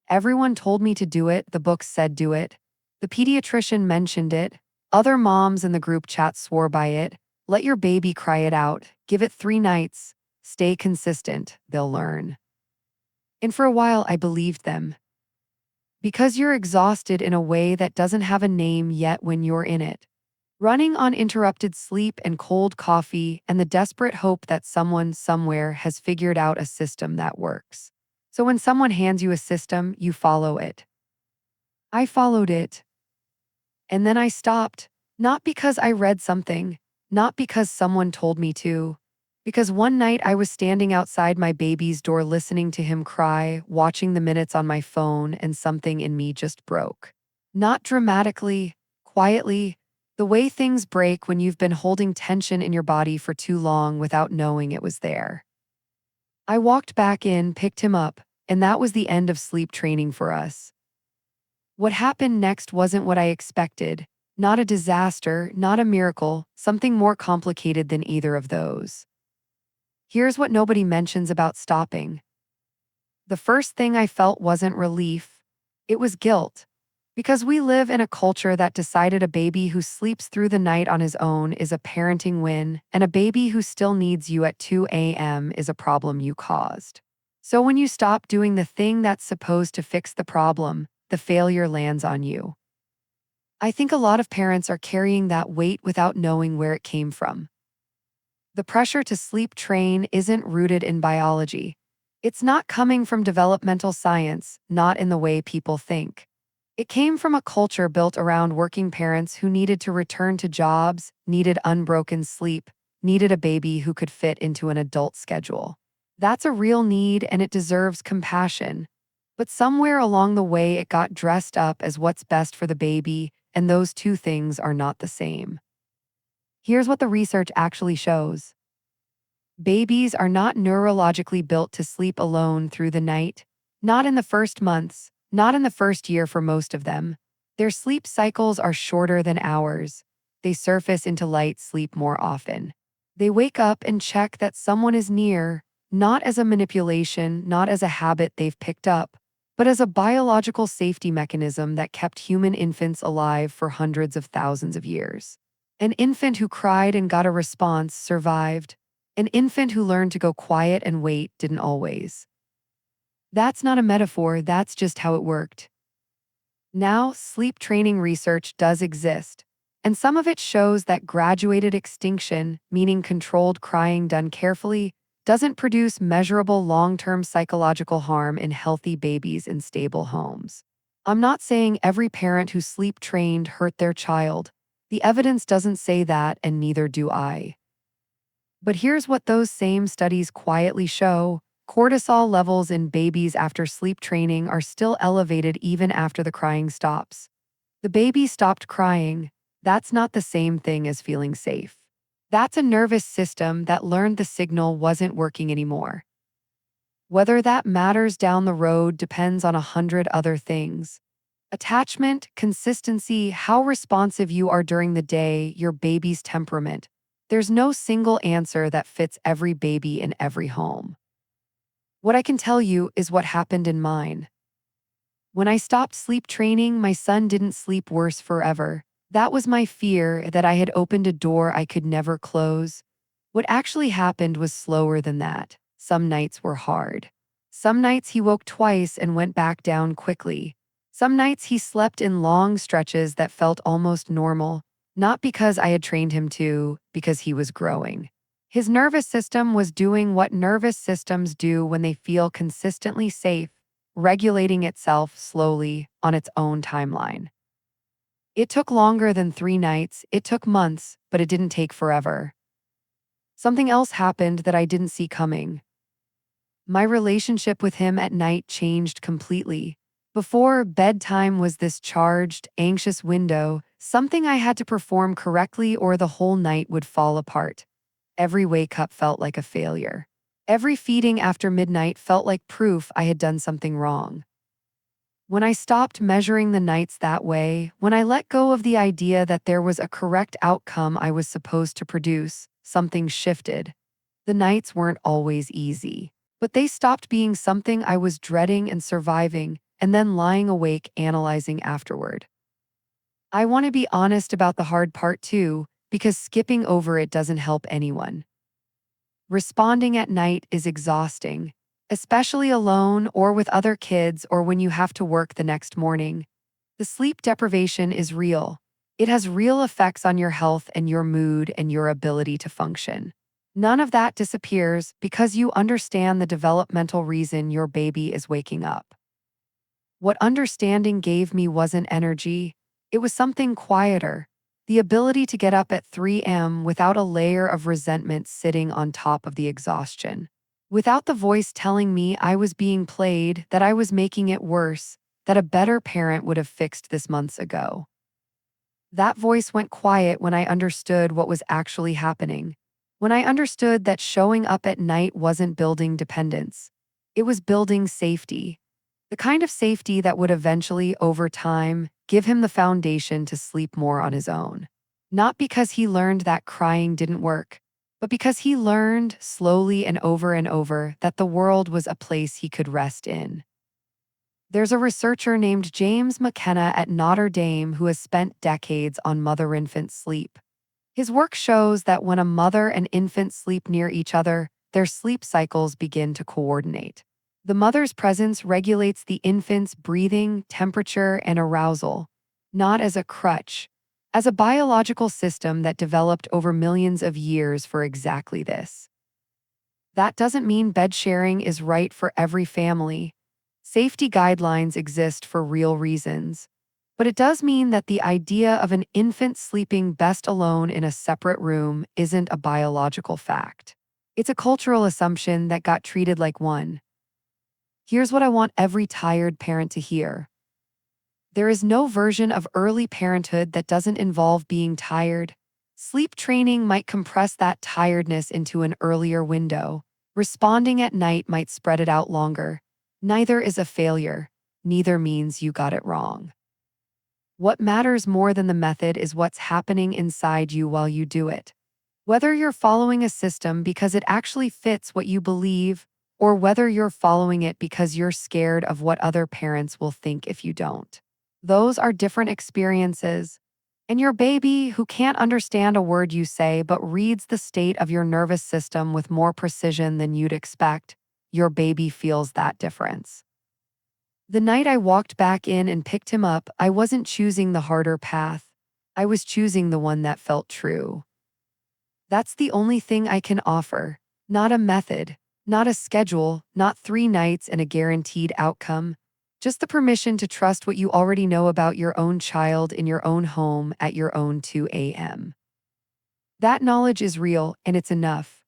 Everyone told me to do it, the books said do it. The pediatrician mentioned it. Other moms in the group chat swore by it. Let your baby cry it out. Give it 3 nights. Stay consistent. They'll learn. And for a while, I believed them. Because you're exhausted in a way that doesn't have a name yet when you're in it. Running on interrupted sleep and cold coffee and the desperate hope that someone somewhere has figured out a system that works. So when someone hands you a system, you follow it. I followed it. And then I stopped. Not because I read something, not because someone told me to. Because one night I was standing outside my baby's door listening to him cry, watching the minutes on my phone, and something in me just broke. Not dramatically, quietly, the way things break when you've been holding tension in your body for too long without knowing it was there. I walked back in, picked him up, and that was the end of sleep training for us. What happened next wasn't what I expected. Not a disaster, not a miracle, something more complicated than either of those. Here's what nobody mentions about stopping. The first thing I felt wasn't relief. It was guilt. Because we live in a culture that decided a baby who sleeps through the night on his own is a parenting win, and a baby who still needs you at 2 a.m. is a problem you caused. So when you stop doing the thing that's supposed to fix the problem, the failure lands on you. I think a lot of parents are carrying that weight without knowing where it came from. The pressure to sleep train isn't rooted in biology. It's not coming from developmental science, not in the way people think. It came from a culture built around working parents who needed to return to jobs, needed unbroken sleep, needed a baby who could fit into an adult schedule. That's a real need and it deserves compassion. But somewhere along the way it got dressed up as what's best for the baby, and those two things are not the same. Here's what the research actually shows. Babies are not neurologically built to sleep alone through the night, not in the first months, not in the first year for most of them. Their sleep cycles are shorter than ours. They surface into light sleep more often. They wake up and check that someone is near, not as a manipulation, not as a habit they've picked up, but as a biological safety mechanism that kept human infants alive for hundreds of thousands of years. An infant who cried and got a response survived. An infant who learned to go quiet and wait didn't always. That's not a metaphor, that's just how it worked. Now, sleep training research does exist, and some of it shows that graduated extinction, meaning controlled crying done carefully, doesn't produce measurable long-term psychological harm in healthy babies in stable homes. I'm not saying every parent who sleep trained hurt their child. The evidence doesn't say that, and neither do I. But here's what those same studies quietly show. Cortisol levels in babies after sleep training are still elevated even after the crying stops. The baby stopped crying. That's not the same thing as feeling safe. That's a nervous system that learned the signal wasn't working anymore. Whether that matters down the road depends on 100 other things. Attachment, consistency, how responsive you are during the day, your baby's temperament. There's no single answer that fits every baby in every home. What I can tell you is what happened in mine. When I stopped sleep training, my son didn't sleep worse forever. That was my fear, that I had opened a door I could never close. What actually happened was slower than that. Some nights were hard. Some nights he woke twice and went back down quickly. Some nights he slept in long stretches that felt almost normal, not because I had trained him to, because he was growing. His nervous system was doing what nervous systems do when they feel consistently safe, regulating itself slowly on its own timeline. It took longer than 3 nights, it took months, but it didn't take forever. Something else happened that I didn't see coming. My relationship with him at night changed completely. Before, bedtime was this charged, anxious window, something I had to perform correctly or the whole night would fall apart. Every wake-up felt like a failure. Every feeding after midnight felt like proof I had done something wrong. When I stopped measuring the nights that way, when I let go of the idea that there was a correct outcome I was supposed to produce, something shifted. The nights weren't always easy, but they stopped being something I was dreading and surviving, and then lying awake analyzing afterward. I want to be honest about the hard part too, because skipping over it doesn't help anyone. Responding at night is exhausting, especially alone or with other kids or when you have to work the next morning. The sleep deprivation is real. It has real effects on your health and your mood and your ability to function. None of that disappears because you understand the developmental reason your baby is waking up. What understanding gave me wasn't energy, it was something quieter. The ability to get up at 3 a.m. without a layer of resentment sitting on top of the exhaustion. Without the voice telling me I was being played, that I was making it worse, that a better parent would have fixed this months ago. That voice went quiet when I understood what was actually happening. When I understood that showing up at night wasn't building dependence. It was building safety. The kind of safety that would eventually, over time, give him the foundation to sleep more on his own. Not because he learned that crying didn't work, but because he learned, slowly and over, that the world was a place he could rest in. There's a researcher named James McKenna at Notre Dame who has spent decades on mother-infant sleep. His work shows that when a mother and infant sleep near each other, their sleep cycles begin to coordinate. The mother's presence regulates the infant's breathing, temperature, and arousal, not as a crutch, as a biological system that developed over millions of years for exactly this. That doesn't mean bed sharing is right for every family. Safety guidelines exist for real reasons. But it does mean that the idea of an infant sleeping best alone in a separate room isn't a biological fact. It's a cultural assumption that got treated like one. Here's what I want every tired parent to hear. There is no version of early parenthood that doesn't involve being tired. Sleep training might compress that tiredness into an earlier window. Responding at night might spread it out longer. Neither is a failure. Neither means you got it wrong. What matters more than the method is what's happening inside you while you do it. Whether you're following a system because it actually fits what you believe, or whether you're following it because you're scared of what other parents will think if you don't. Those are different experiences. And your baby, who can't understand a word you say but reads the state of your nervous system with more precision than you'd expect, your baby feels that difference. The night I walked back in and picked him up, I wasn't choosing the harder path. I was choosing the one that felt true. That's the only thing I can offer. Not a method, not a schedule, not 3 nights and a guaranteed outcome. Just the permission to trust what you already know about your own child in your own home at your own 2 a.m. That knowledge is real, and it's enough.